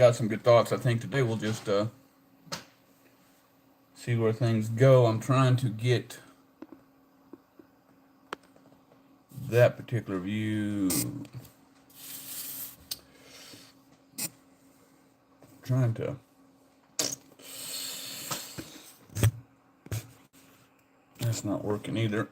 got some good thoughts. I think today we'll just see where things go. I'm trying to get that particular view. Trying to. That's not working either.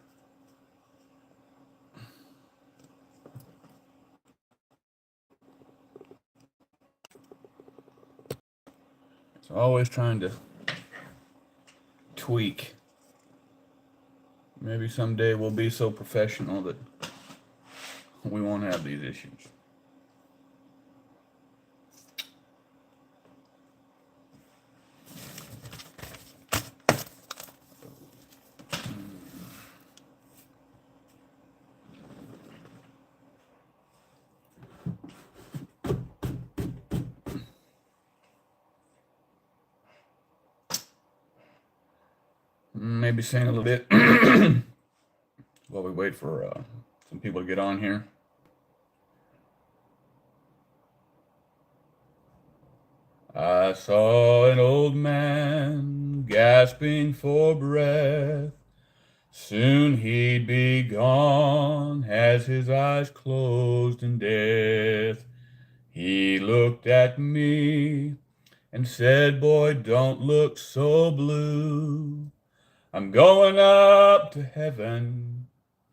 So always trying to tweak. Maybe someday we'll be so professional that we won't have these issues. Maybe sing a little bit while we wait for some people to get on here. I saw an old man gasping for breath. Soon he'd be gone as his eyes closed in death. He looked at me and said, "Boy, don't look so blue. I'm going up to heaven.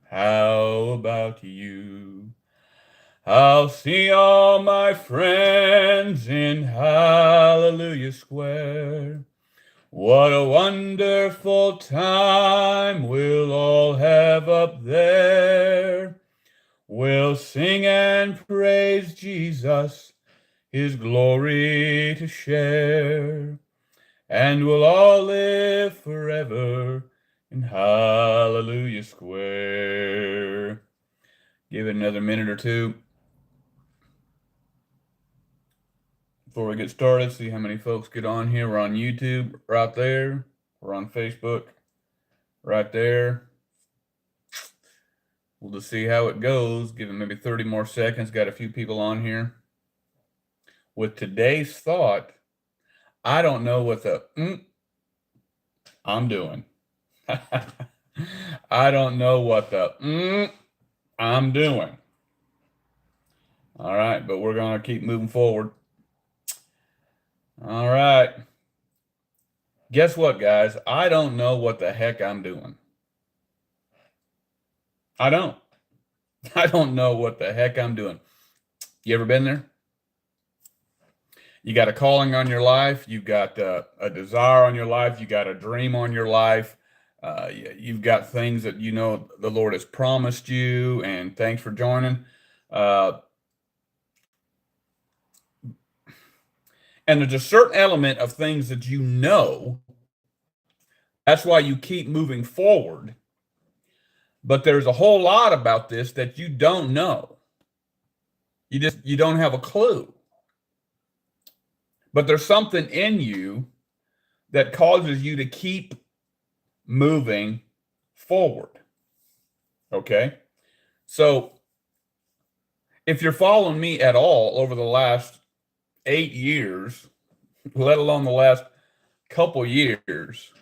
How about you? I'll see all my friends in Hallelujah Square. What a wonderful time we'll all have up there. We'll sing and praise Jesus, his glory to share. And we'll all live forever in Hallelujah Square." Give it another minute or two before we get started. See how many folks get on here. We're on YouTube right there. We're on Facebook right there. We'll just see how it goes. Give it maybe 30 more seconds. Got a few people on here. With today's thought, I don't know what the I'm doing. I don't know what the I'm doing. All right, but we're going to keep moving forward. All right. Guess what, guys? I don't know what the heck I'm doing. I don't. I don't know what the heck I'm doing. You ever been there? You got a calling on your life. You've got a desire on your life. You got a dream on your life. You've got things that you know the Lord has promised you, and thanks for joining. And there's a certain element of things that you know. That's why you keep moving forward. But there's a whole lot about this that you don't know. You don't have a clue. But there's something in you that causes you to keep moving forward. Okay? So if you're following me at all over the last 8 years, let alone the last couple years,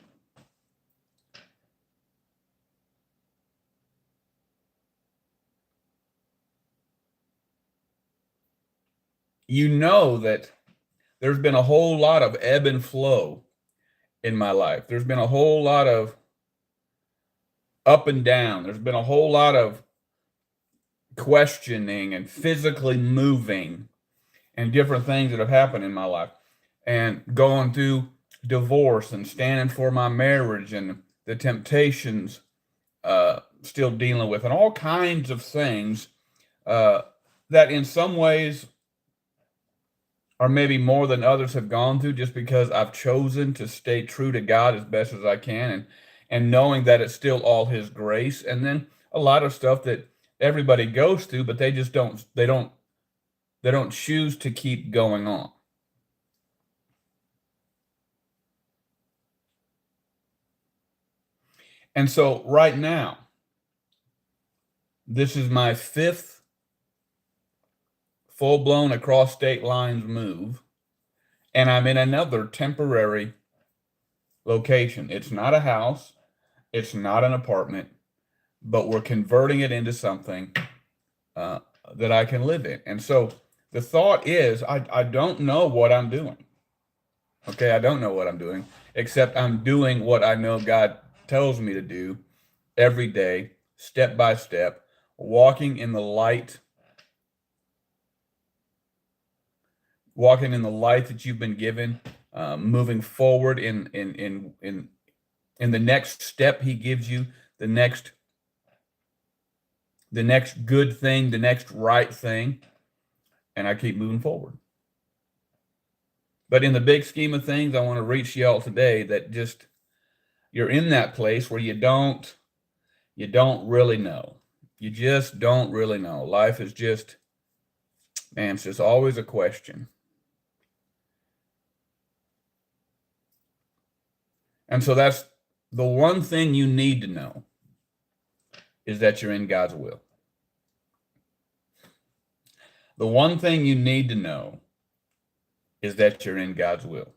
you know that there's been a whole lot of ebb and flow in my life. There's been a whole lot of up and down. There's been a whole lot of questioning and physically moving and different things that have happened in my life. And going through divorce and standing for my marriage and the temptations still dealing with, and all kinds of things that in some ways or maybe more than others have gone through, just because I've chosen to stay true to God as best as I can, and knowing that it's still all his grace. And then a lot of stuff that everybody goes through, but they just don't choose to keep going on. And so right now, this is my 5th full-blown across state lines move. and I'm in another temporary location. It's not a house, it's not an apartment, but we're converting it into something uh, that I can live in. And so the thought is, I don't know what I'm doing. Okay, I don't know what I'm doing, except I'm doing what I know God tells me to do every day, step by step, walking in the light, walking in the light that you've been given, moving forward in the next step He gives you, the next good thing, the next right thing, and I keep moving forward. But in the big scheme of things, I want to reach y'all today that just you're in that place where you don't really know. You just don't really know. Life is just, man, it's just always a question. And so that's the one thing you need to know is that you're in God's will. The one thing you need to know is that you're in God's will.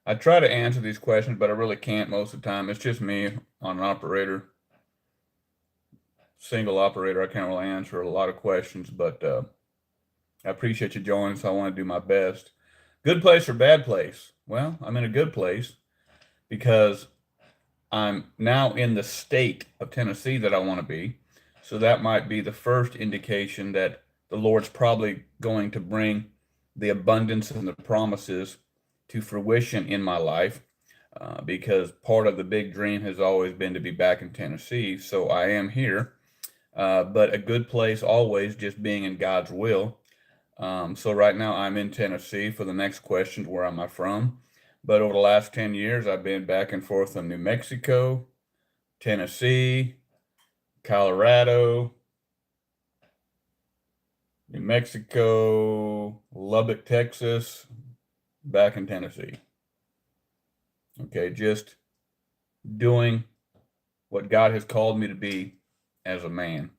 I try to answer these questions, but I really can't most of the time. It's just me on an operator, single operator. I can't really answer a lot of questions, but I appreciate you joining, so I want to do my best. Good place or bad place? Well, I'm in a good place because I'm now in the state of Tennessee that I want to be. So that might be the first indication that the Lord's probably going to bring the abundance and the promises to fruition in my life, because part of the big dream has always been to be back in Tennessee. So I am here, but a good place always just being in God's will. So right now I'm in Tennessee. For the next question, where am I from? But over the last 10 years, I've been back and forth in New Mexico, Tennessee, Colorado, New Mexico, Lubbock, Texas, back in Tennessee. Okay, just doing what God has called me to be as a man.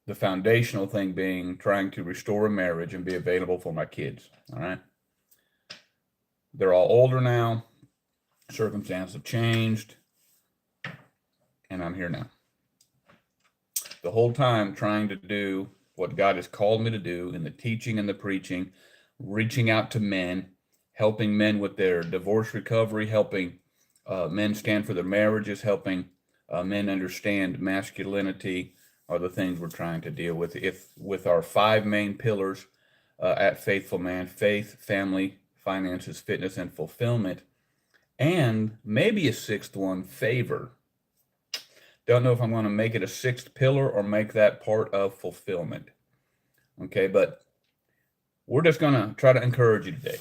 The foundational thing being trying to restore a marriage and be available for my kids. All right. They're all older now. Circumstances have changed. And I'm here now. The whole time trying to do what God has called me to do in the teaching and the preaching, reaching out to men, helping men with their divorce recovery, helping men stand for their marriages, helping men understand masculinity are the things we're trying to deal with. With our 5 main pillars at Faithful Man: faith, family, finances, fitness, and fulfillment, and maybe a 6th one, favor. Don't know if I'm going to make it a 6th pillar or make that part of fulfillment. Okay, but we're just going to try to encourage you today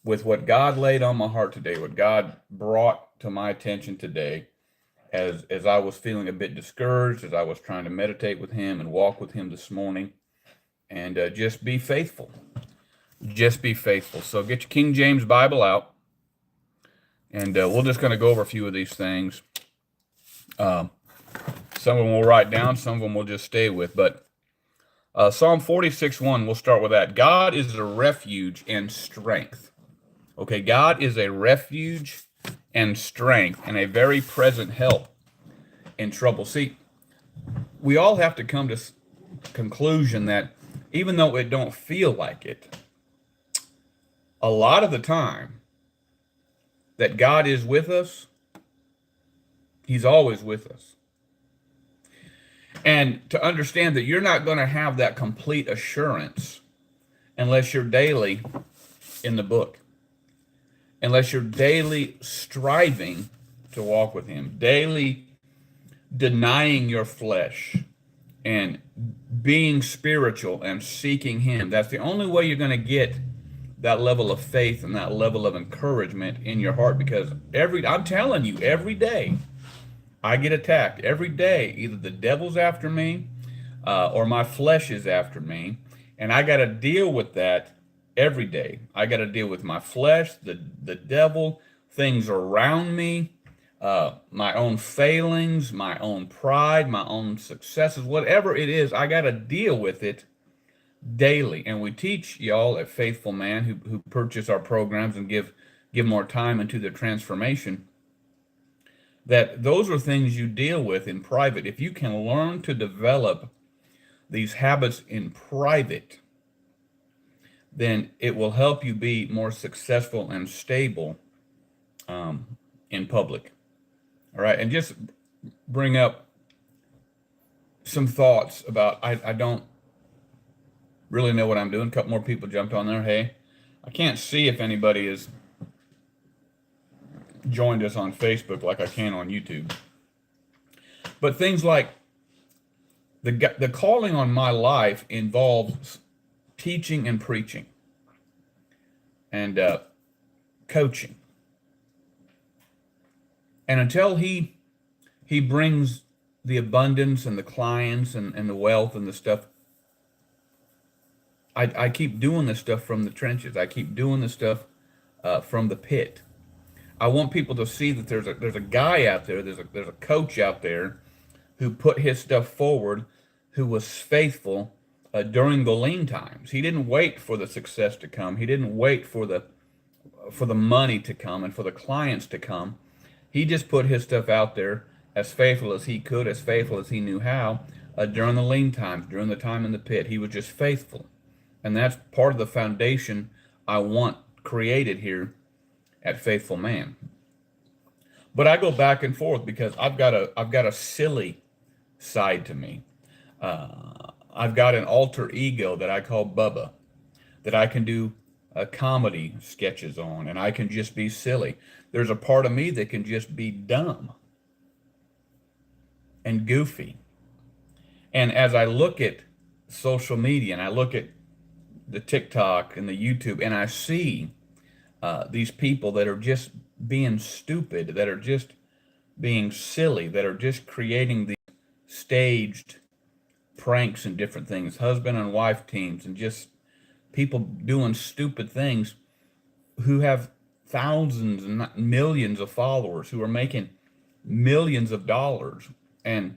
with what God laid on my heart today, what God brought to my attention today, as I was feeling a bit discouraged, as I was trying to meditate with Him and walk with Him this morning, and just be faithful. Just be faithful. So get your King James Bible out, and we're just going to go over a few of these things. Some of them we'll write down, some of them we'll just stay with. But Psalm 46:1, we'll start with that. God is a refuge and strength. Okay, God is a refuge and strength and a very present help in trouble. See, we all have to come to conclusion that even though it don't feel like it, a lot of the time that God is with us, He's always with us. And to understand that you're not going to have that complete assurance unless you're daily in the book, unless you're daily striving to walk with Him, daily denying your flesh and being spiritual and seeking Him. That's the only way you're going to get that level of faith and that level of encouragement in your heart, because I'm telling you, every day I get attacked. Every day, either the devil's after me or my flesh is after me. And I got to deal with that every day. I got to deal with my flesh, the devil, things around me, my own failings, my own pride, my own successes, whatever it is, I got to deal with it daily. And we teach y'all at Faithful Man who purchase our programs and give more time into their transformation, that those are things you deal with in private. If you can learn to develop these habits in private, then it will help you be more successful and stable in public. All right. And just bring up some thoughts about I don't really know what I'm doing. A couple more people jumped on there. Hey, I can't see if anybody has joined us on Facebook like I can on YouTube. But things like the calling on my life involves teaching and preaching and coaching. And until he brings the abundance and the clients and the wealth and the stuff, I keep doing this stuff from the trenches. I keep doing this stuff from the pit. I want people to see that there's a guy out there, there's a coach out there who put his stuff forward, who was faithful during the lean times. He didn't wait for the success to come. He didn't wait for the money to come and for the clients to come. He just put his stuff out there as faithful as he could, as faithful as he knew how, during the lean times, during the time in the pit. He was just faithful. And that's part of the foundation I want created here at Faithful Man. But I go back and forth because I've got a silly side to me. I've got an alter ego that I call Bubba, that I can do comedy sketches on, and I can just be silly. There's a part of me that can just be dumb and goofy. And as I look at social media and I look at the TikTok and the YouTube, and I see these people that are just being stupid, that are just being silly, that are just creating these staged pranks and different things, husband and wife teams, and just people doing stupid things, who have thousands and millions of followers, who are making millions of dollars. And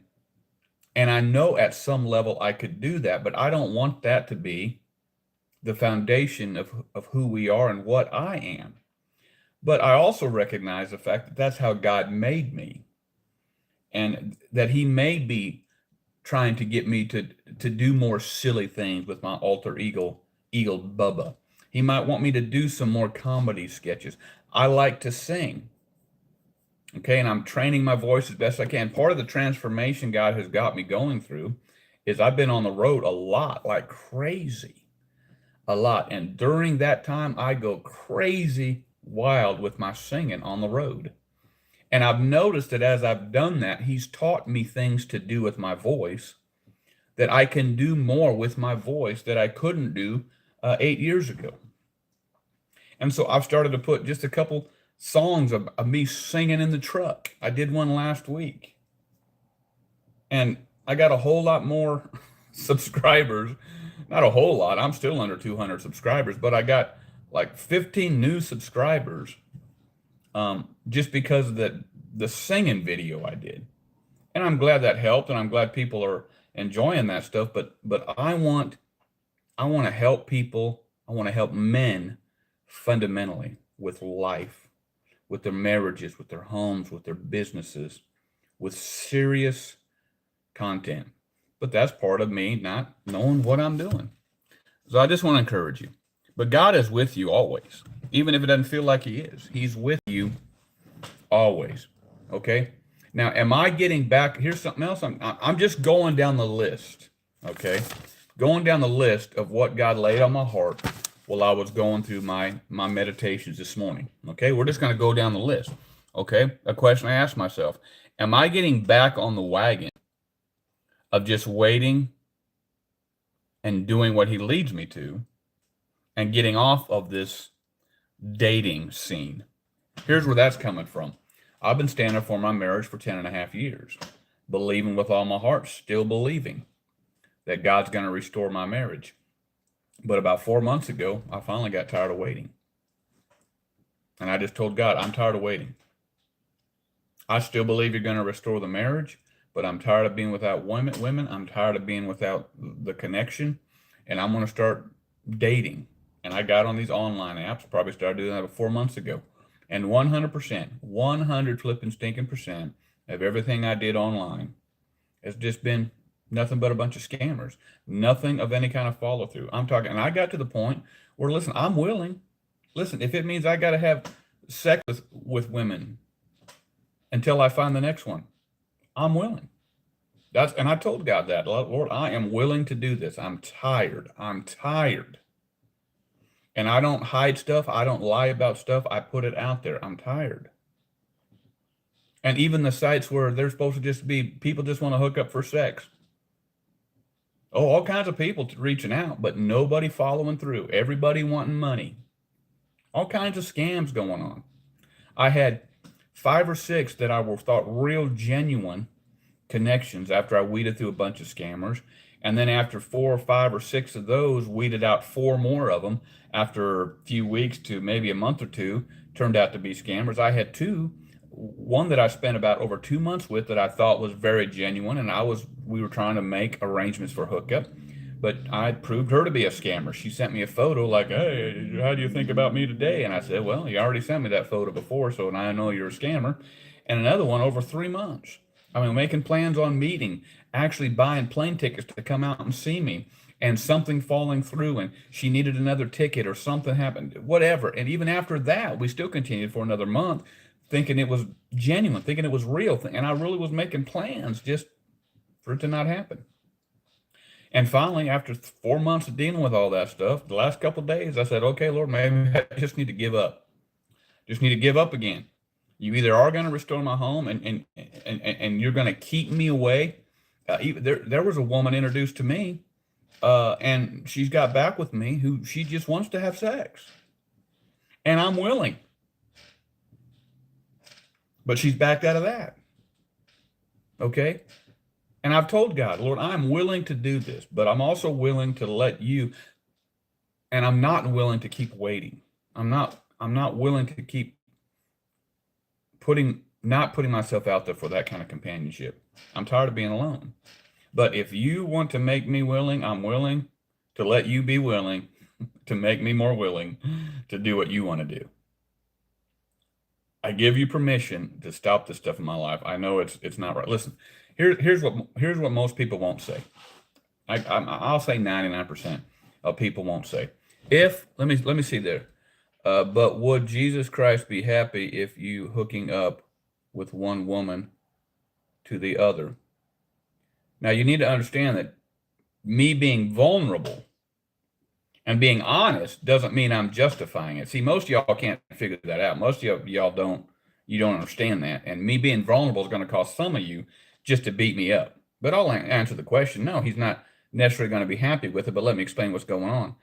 I know at some level I could do that, but I don't want that to be the foundation of who we are and what I am. But I also recognize the fact that that's how God made me, and that he may be trying to get me to do more silly things with my alter ego Bubba. He might want me to do some more comedy sketches. I like to sing. Okay, and I'm training my voice as best I can. Part of the transformation God has got me going through is I've been on the road a lot, like crazy. A lot. And during that time, I go crazy wild with my singing on the road. And I've noticed that as I've done that, he's taught me things to do with my voice, that I can do more with my voice that I couldn't do 8 years ago. And so I've started to put just a couple songs of me singing in the truck. I did one last week. And I got a whole lot more subscribers. Not a whole lot. I'm still under 200 subscribers, but I got like 15 new subscribers just because of the singing video I did. And I'm glad that helped, and I'm glad people are enjoying that stuff. But I want to help people. I want to help men fundamentally with life, with their marriages, with their homes, with their businesses, with serious content. But that's part of me not knowing what I'm doing. So I just want to encourage you. But God is with you always, even if it doesn't feel like he is. He's with you always. Okay? Now, am I getting back? Here's something else. I'm just going down the list. Okay? Going down the list of what God laid on my heart while I was going through my meditations this morning. Okay? We're just going to go down the list. Okay? A question I asked myself. Am I getting back on the wagon of just waiting and doing what he leads me to, and getting off of this dating scene? Here's where that's coming from. I've been standing for my marriage for 10.5 years, believing with all my heart, still believing that God's going to restore my marriage. But about 4 months ago, I finally got tired of waiting. And I just told God, I'm tired of waiting. I still believe you're going to restore the marriage, but I'm tired of being without women. I'm tired of being without the connection, and I'm going to start dating. And I got on these online apps, probably started doing that 4 months ago. And 100%, 100 flipping stinking percent of everything I did online has just been nothing but a bunch of scammers, nothing of any kind of follow through. I'm talking, and I got to the point where, listen, I'm willing. Listen, if it means I got to have sex with women until I find the next one, I'm willing. And I told God that, Lord, I am willing to do this. I'm tired. I'm tired. And I don't hide stuff. I don't lie about stuff. I put it out there. I'm tired. And even the sites where they're supposed to just be people just want to hook up for sex. Oh, all kinds of people reaching out, but nobody following through. Everybody wanting money. All kinds of scams going on. I had 5 or 6 that I thought real genuine connections after I weeded through a bunch of scammers. And then after 4 or 5 or 6 of those, weeded out 4 more of them after a few weeks to maybe a month or two, turned out to be scammers. I had 2, one that I spent about over 2 months with that I thought was very genuine, and we were trying to make arrangements for hookup. But I proved her to be a scammer. She sent me a photo like, hey, how do you think about me today? And I said, well, you already sent me that photo before, so now I know you're a scammer. And another one over 3 months. I mean, making plans on meeting, actually buying plane tickets to come out and see me, and something falling through, and she needed another ticket or something happened, whatever. And even after that, we still continued for another month, thinking it was genuine, thinking it was real. And I really was making plans just for it to not happen. And finally, after 4 months of dealing with all that stuff, the last couple of days, I said, okay, Lord, maybe I just need to give up. Just need to give up again. You either are going to restore my home and you're going to keep me away. There was a woman introduced to me, and she's got back with me who she just wants to have sex. And I'm willing. But she's backed out of that. Okay? And I've told God, Lord, I'm willing to do this, but I'm also willing to let you, and I'm not willing to keep waiting. I'm not willing to keep not putting myself out there for that kind of companionship. I'm tired of being alone. But if you want to make me willing, I'm willing to let you be willing to make me more willing to do what you want to do. I give you permission to stop this stuff in my life. I know it's not right. Listen, here's what most people won't say. I'll say 99% of people won't say. Let me see there. But would Jesus Christ be happy if you hooking up with one woman to the other? Now you need to understand that me being vulnerable and being honest doesn't mean I'm justifying it. See, most of y'all can't figure that out. Most of y'all don't understand that. And me being vulnerable is going to cause some of you just to beat me up. But I'll answer the question. No, he's not necessarily going to be happy with it, but let me explain what's going on.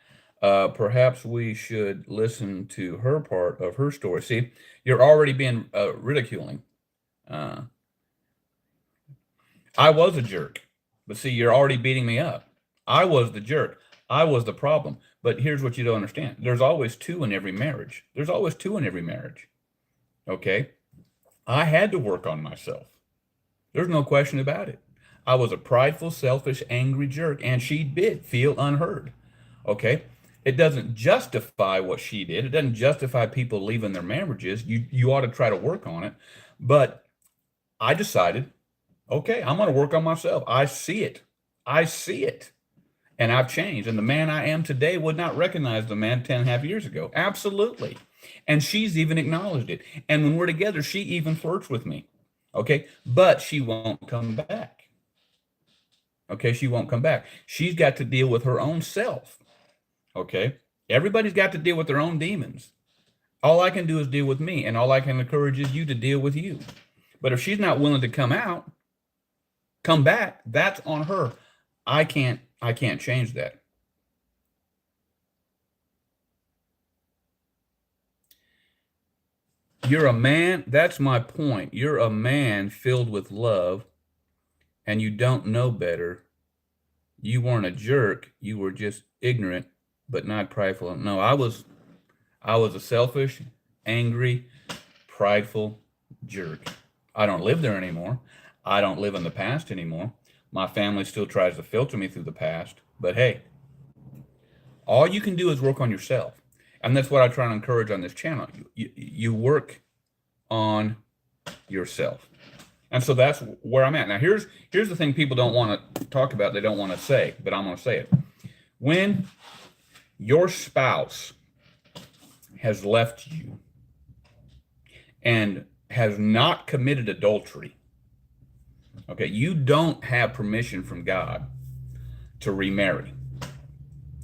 Perhaps we should listen to her part of her story. See, you're already being ridiculing. I was a jerk, but see, you're already beating me up. I was the jerk. I was the problem. But here's what you don't understand. There's always 2 in every marriage. There's always 2 in every marriage. Okay? I had to work on myself. There's no question about it. I was a prideful, selfish, angry jerk, and she did feel unheard. Okay? It doesn't justify what she did. It doesn't justify people leaving their marriages. You ought to try to work on it. But I decided, okay, I'm going to work on myself. I see it. I see it. And I've changed. And the man I am today would not recognize the man 10.5 years ago. Absolutely. And she's even acknowledged it. And when we're together, she even flirts with me. Okay? But she won't come back. Okay? She won't come back. She's got to deal with her own self. Okay? Everybody's got to deal with their own demons. All I can do is deal with me, and all I can encourage is you to deal with you. But if she's not willing to come back, that's on her. I can't change that. You're a man, that's my point. You're a man filled with love, and you don't know better. You weren't a jerk, you were just ignorant, but not prideful. No, I was a selfish, angry, prideful jerk. I don't live there anymore. I don't live in the past anymore. My family still tries to filter me through the past. But hey, all you can do is work on yourself. And that's what I try to encourage on this channel. You work on yourself. And so that's where I'm at. Now, here's the thing people don't want to talk about, they don't want to say, but I'm going to say it. When your spouse has left you and has not committed adultery, okay, you don't have permission from God to remarry.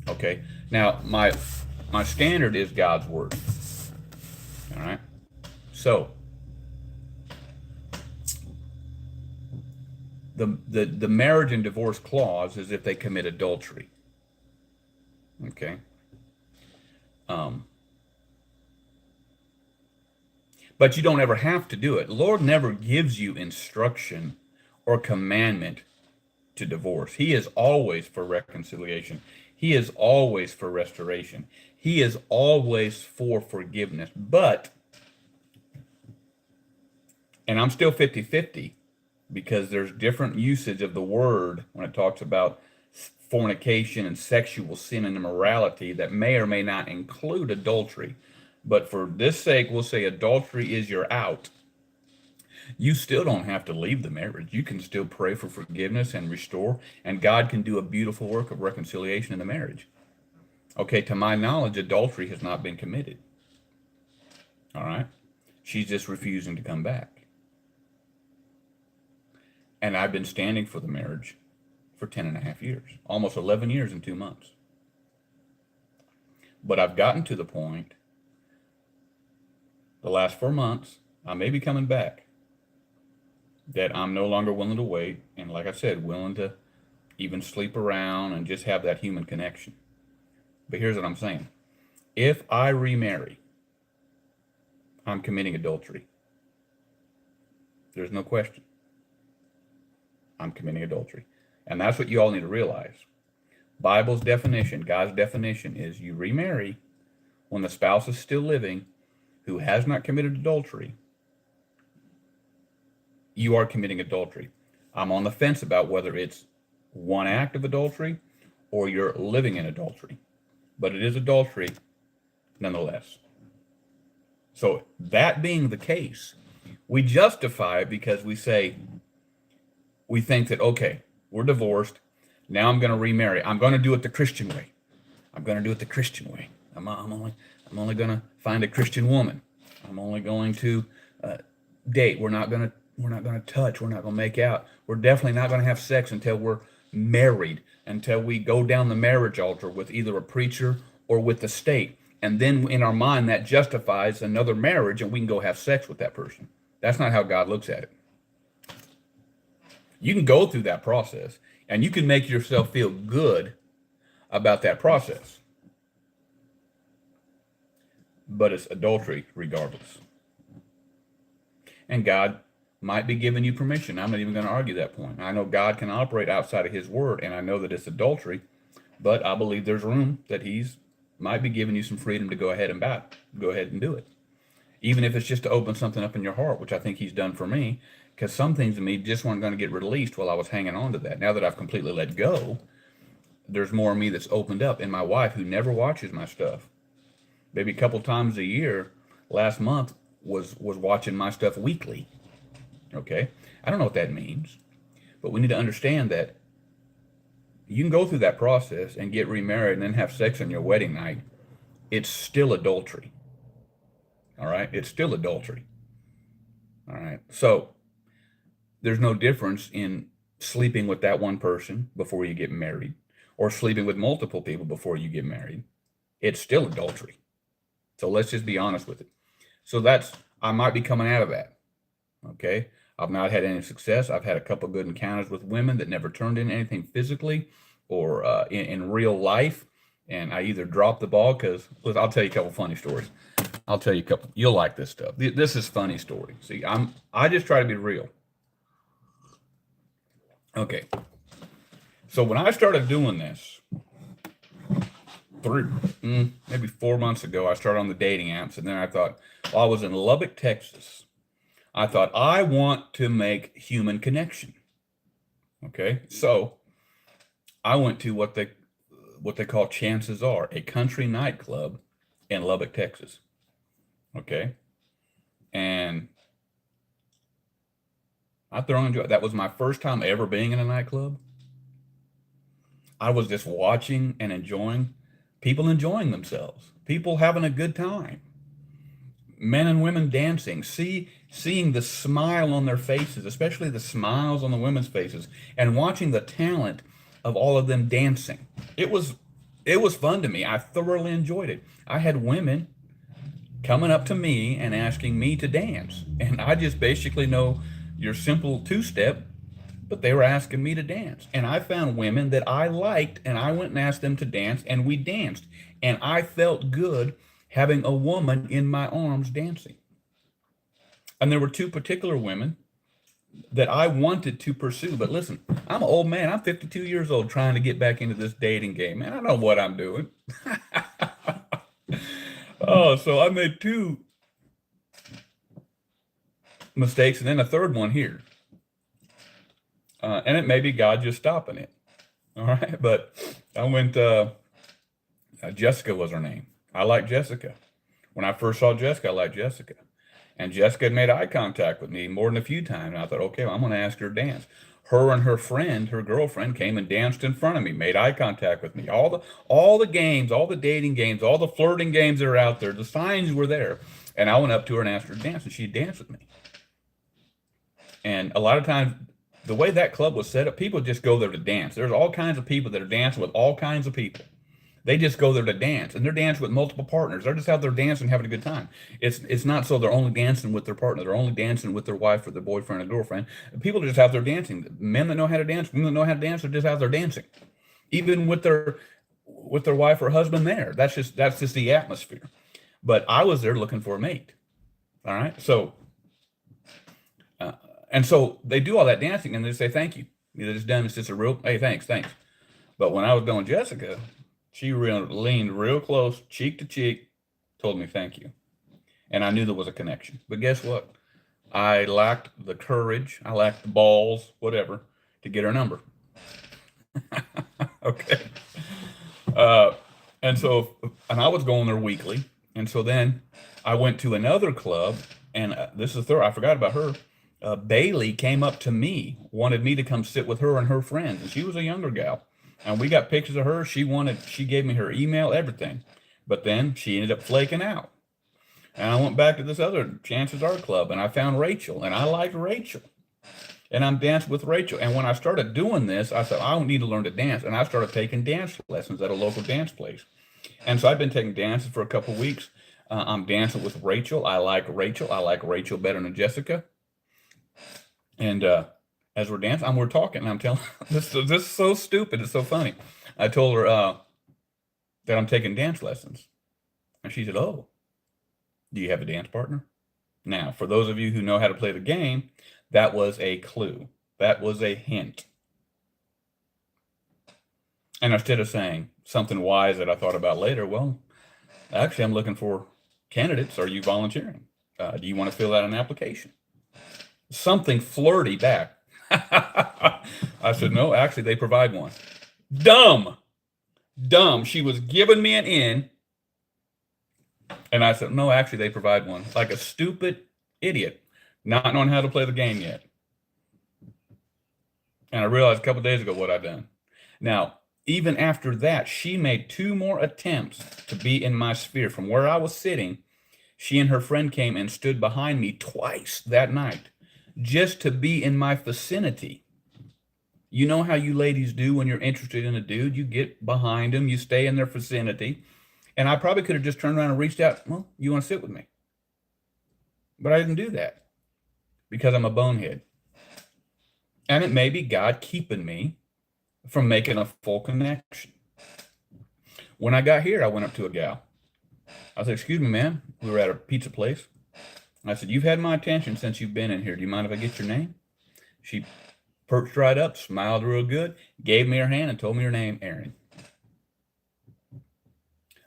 Okay, now my standard is God's word. All right, so the marriage and divorce clause is if they commit adultery. Okay. But you don't ever have to do it. The Lord never gives you instruction or commandment to divorce. He is always for reconciliation. He is always for restoration. He is always for forgiveness. But, and I'm still 50-50 because there's different usage of the word when it talks about fornication and sexual sin and immorality that may or may not include adultery. But for this sake, we'll say adultery is your out. You still don't have to leave the marriage. You can still pray for forgiveness and restore, and God can do a beautiful work of reconciliation in the marriage. Okay, to my knowledge, adultery has not been committed. All right? She's just refusing to come back. And I've been standing for the marriage for 10.5 years, almost 11 years in 2 months. But I've gotten to the point, the last 4 months, I may be coming back, that I'm no longer willing to wait. And like I said, willing to even sleep around and just have that human connection. But here's what I'm saying. If I remarry, I'm committing adultery. There's no question. I'm committing adultery. And that's what you all need to realize. Bible's definition, God's definition is you remarry when the spouse is still living who has not committed adultery. You are committing adultery. I'm on the fence about whether it's one act of adultery or you're living in adultery. But it is adultery nonetheless. So that being the case, we justify it because we think that, okay, we're divorced. Now I'm going to remarry. I'm going to do it the Christian way. I'm going to do it the Christian way. I'm only going to find a Christian woman. I'm only going to date. We're not going to touch. We're not going to make out. We're definitely not going to have sex until we're married, until we go down the marriage altar with either a preacher or with the state. And then in our mind, that justifies another marriage and we can go have sex with that person. That's not how God looks at it. You can go through that process and you can make yourself feel good about that process. But it's adultery regardless. And God might be giving you permission. I'm not even going to argue that point. I know God can operate outside of his word, and I know that it's adultery, but I believe there's room that he's might be giving you some freedom to go ahead and do it. Even if it's just to open something up in your heart, which I think he's done for me, because some things in me just weren't going to get released while I was hanging on to that. Now that I've completely let go, there's more of me that's opened up. And my wife, who never watches my stuff, maybe a couple times a year, last month was watching my stuff weekly. Okay? I don't know what that means, but we need to understand that you can go through that process and get remarried and then have sex on your wedding night. It's still adultery. All right? It's still adultery. All right? So there's no difference in sleeping with that one person before you get married or sleeping with multiple people before you get married. It's still adultery. So let's just be honest with it. So I might be coming out of that. Okay? I've not had any success. I've had a couple good encounters with women that never turned into anything physically or in real life. And I either dropped the ball because, I'll tell you a couple funny stories. I'll tell you a couple. You'll like this stuff. This is funny story. See, I just try to be real. Okay. So when I started doing this, maybe 4 months ago, I started on the dating apps. And then I thought, well, I was in Lubbock, Texas. I thought, I want to make human connection. Okay, so I went to what they call Chances Are, a country nightclub in Lubbock, Texas. Okay, and I thoroughly enjoyed it. That was my first time ever being in a nightclub. I was just watching and enjoying themselves, people having a good time, men and women dancing, seeing the smile on their faces, especially the smiles on the women's faces, and watching the talent of all of them dancing. It was it was fun to me. I thoroughly enjoyed it. I had women coming up to me and asking me to dance, and I just basically know your simple two-step, but they were asking me to dance. And I found women that I liked, and I went and asked them to dance, and we danced. And I felt good having a woman in my arms dancing. And there were two particular women that I wanted to pursue. But listen, I'm an old man. I'm 52 years old trying to get back into this dating game. Man, I know what I'm doing. Oh, so I made two mistakes and then a third one here. And it may be God just stopping it. All right. But I went, Jessica was her name. I like Jessica. When I first saw Jessica, I liked Jessica. And Jessica had made eye contact with me more than a few times. And I thought, okay, well, I'm going to ask her to dance. Her and her friend, her girlfriend, came and danced in front of me, made eye contact with me. All the games, all the dating games, all the flirting games that are out there, the signs were there. And I went up to her and asked her to dance, and she danced with me. And a lot of times, the way that club was set up, people just go there to dance. There's all kinds of people that are dancing with all kinds of people. They just go there to dance, and they're dancing with multiple partners. They're just out there dancing, having a good time. It's not so they're only dancing with their partner. They're only dancing with their wife or their boyfriend or girlfriend. People are just out there dancing. Men that know how to dance, women that know how to dance, are just out there dancing, even with their wife or husband there. That's just the atmosphere. But I was there looking for a mate. All right, so and so they do all that dancing, and they say thank you. They're just done. It's just a real hey, thanks, thanks. But when I was done with Jessica, she leaned real close, cheek to cheek, told me thank you. And I knew there was a connection. But guess what? I lacked the courage, I lacked the balls, whatever, to get her number. Okay. Uh, and I was going there weekly. And so then I went to another club, and this is third, I forgot about her. Bailey came up to me, wanted me to come sit with her and her friends. And she was a younger gal. And we got pictures of her. She gave me her email, everything. But then she ended up flaking out. And I went back to this other Chances Are club, and I found Rachel, and I liked Rachel. And I'm dancing with Rachel. And when I started doing this, I said, I don't need to learn to dance. And I started taking dance lessons at a local dance place. And so I've been taking dances for a couple of weeks. I'm dancing with Rachel. I like Rachel. I like Rachel better than Jessica. And as we're dancing, we're talking, and I'm telling this is so stupid. It's so funny. I told her that I'm taking dance lessons, and she said, "Oh, do you have a dance partner?" Now, for those of you who know how to play the game, that was a clue. That was a hint. And instead of saying something wise that I thought about later, well, actually, I'm looking for candidates. Are you volunteering? Do you want to fill out an application? Something flirty back. I said, no, actually, they provide one. Dumb. Dumb. She was giving me an in. And I said, no, actually, they provide one. Like a stupid idiot, not knowing how to play the game yet. And I realized a couple days ago what I'd done. Now, even after that, she made two more attempts to be in my sphere. From where I was sitting, she and her friend came and stood behind me twice that night just to be in my vicinity. You know how you ladies do when you're interested in a dude? You get behind him, you stay in their vicinity. And I probably could have just turned around and reached out, well, you want to sit with me? But I didn't do that because I'm a bonehead. And it may be God keeping me from making a full connection. When I got here, I went up to a gal. I said, excuse me, ma'am. We were at a pizza place. I said, you've had my attention since you've been in here. Do you mind if I get your name? She perched right up, smiled real good, gave me her hand, and told me her name, Erin.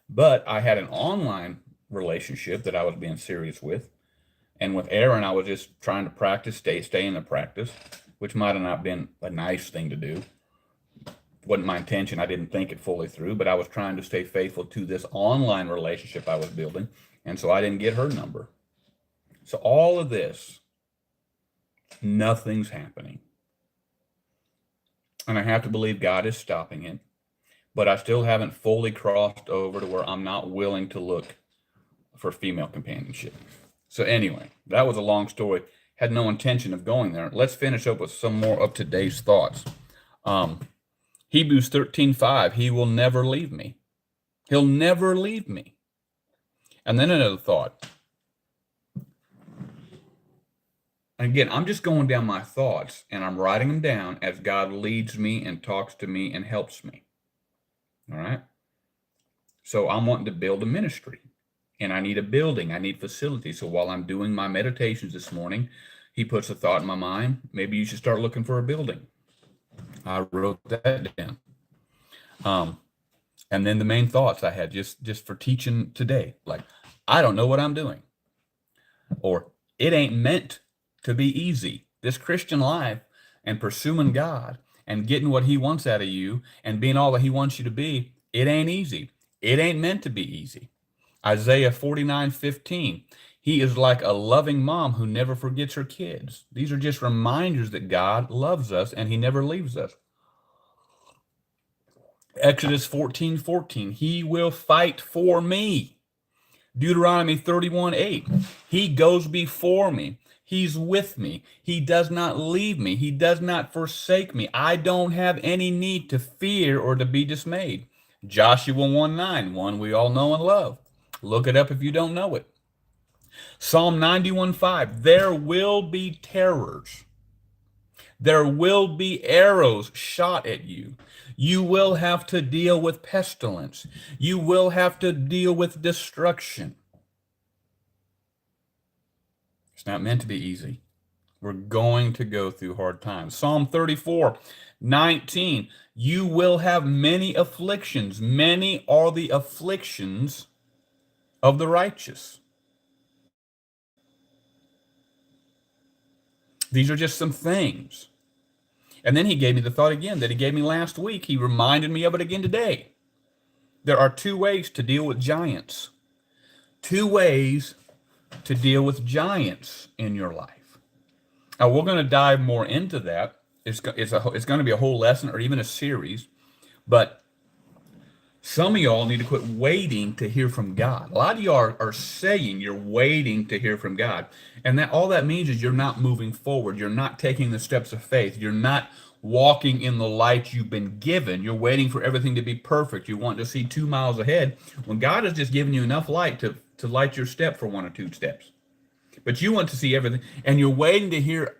But I had an online relationship that I was being serious with. And with Aaron, I was just trying to practice, stay in the practice, which might have not been a nice thing to do. Wasn't my intention. I didn't think it fully through, but I was trying to stay faithful to this online relationship I was building. And so I didn't get her number. So all of this, nothing's happening. And I have to believe God is stopping it. But I still haven't fully crossed over to where I'm not willing to look for female companionship. So anyway, that was a long story. Had no intention of going there. Let's finish up with some more of today's thoughts. Hebrews 13:5, he will never leave me. He'll never leave me. And then another thought. Again, I'm just going down my thoughts and I'm writing them down as God leads me and talks to me and helps me. All right. So I'm wanting to build a ministry and I need a building. I need facilities. So while I'm doing my meditations this morning, he puts a thought in my mind. Maybe you should start looking for a building. I wrote that down. And then the main thoughts I had just for teaching today, like, I don't know what I'm doing, or it ain't meant to be easy. This Christian life and pursuing God and getting what he wants out of you and being all that he wants you to be, it ain't easy. It ain't meant to be easy. Isaiah 49:15, he is like a loving mom who never forgets her kids. These are just reminders that God loves us and he never leaves us. Exodus 14:14, he will fight for me. Deuteronomy 31:8, he goes before me. He's with me. He does not leave me. He does not forsake me. I don't have any need to fear or to be dismayed. Joshua 1:9, one we all know and love. Look it up if you don't know it. Psalm 91:5, there will be terrors. There will be arrows shot at you. You will have to deal with pestilence. You will have to deal with destruction. It's not meant to be easy. We're going to go through hard times. Psalm 34:19, you will have many afflictions. Many are the afflictions of the righteous. These are just some things. And then he gave me the thought again that he gave me last week. He reminded me of it again today. There are two ways to deal with giants. Two ways to deal with giants in your life. Now, we're going to dive more into that. It's going to be a whole lesson or even a series. But some of y'all need to quit waiting to hear from God. A lot of y'all are saying you're waiting to hear from God. And that all that means is you're not moving forward. You're not taking the steps of faith. You're not walking in the light you've been given. You're waiting for everything to be perfect. You want to see 2 miles ahead when God has just given you enough light to light your step for 1 or 2 steps. But you want to see everything, and you're waiting to hear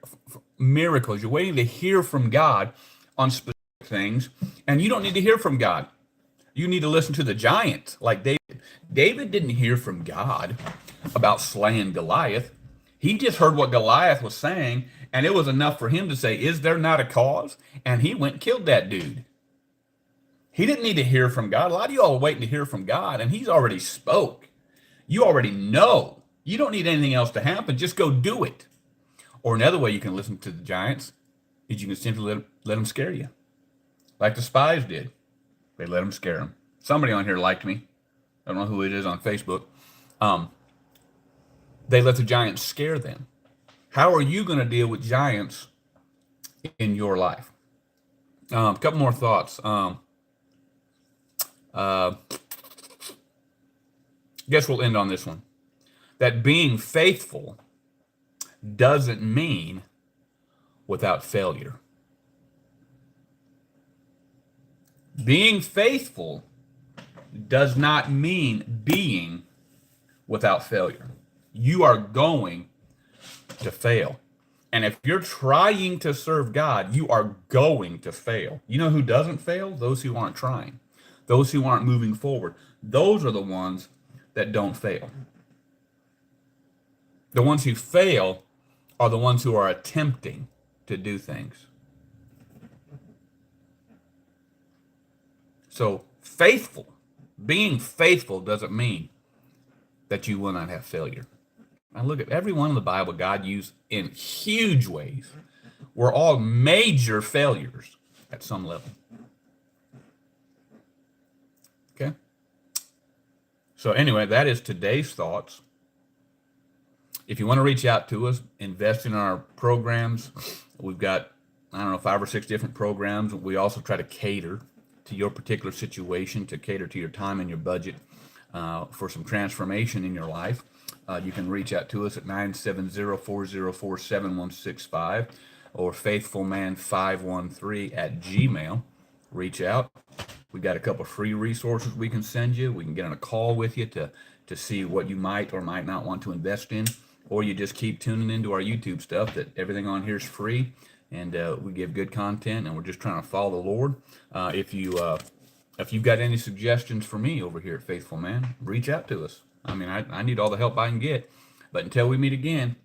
miracles. You're waiting to hear from God on specific things, and you don't need to hear from God. You need to listen to the giant, like David. David didn't hear from God about slaying Goliath. He just heard what Goliath was saying, and it was enough for him to say, is there not a cause? And he went and killed that dude. He didn't need to hear from God. A lot of y'all are waiting to hear from God, and he's already spoke. You already know. You don't need anything else to happen. Just go do it. Or another way you can listen to the giants is you can simply let them scare you, like the spies did. They let them scare them. Somebody on here liked me. I don't know who it is on Facebook. They let the giants scare them. How are you going to deal with giants in your life? A couple more thoughts. Guess we'll end on this one. That being faithful doesn't mean without failure. Being faithful does not mean being without failure. You are going to fail. And if you're trying to serve God, you are going to fail. You know who doesn't fail? Those who aren't trying. Those who aren't moving forward. Those are the ones that don't fail. The ones who fail are the ones who are attempting to do things. So being faithful doesn't mean that you will not have failure. I look at every one of the Bible God used in huge ways were all major failures at some level. Okay? So anyway, that is today's thoughts. If you want to reach out to us, invest in our programs. We've got, I don't know, 5 or 6 different programs. We also try to cater to your particular situation, to cater to your time and your budget for some transformation in your life. You can reach out to us at 970-404-7165 or faithfulman513 at Gmail. Reach out. We got a couple of free resources we can send you. We can get on a call with you to see what you might or might not want to invest in, or you just keep tuning into our YouTube stuff. That everything on here is free, and we give good content, and we're just trying to follow the Lord. If you've got any suggestions for me over here at Faithful Man, reach out to us. I mean, I need all the help I can get. But until we meet again,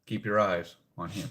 keep your eyes on Him.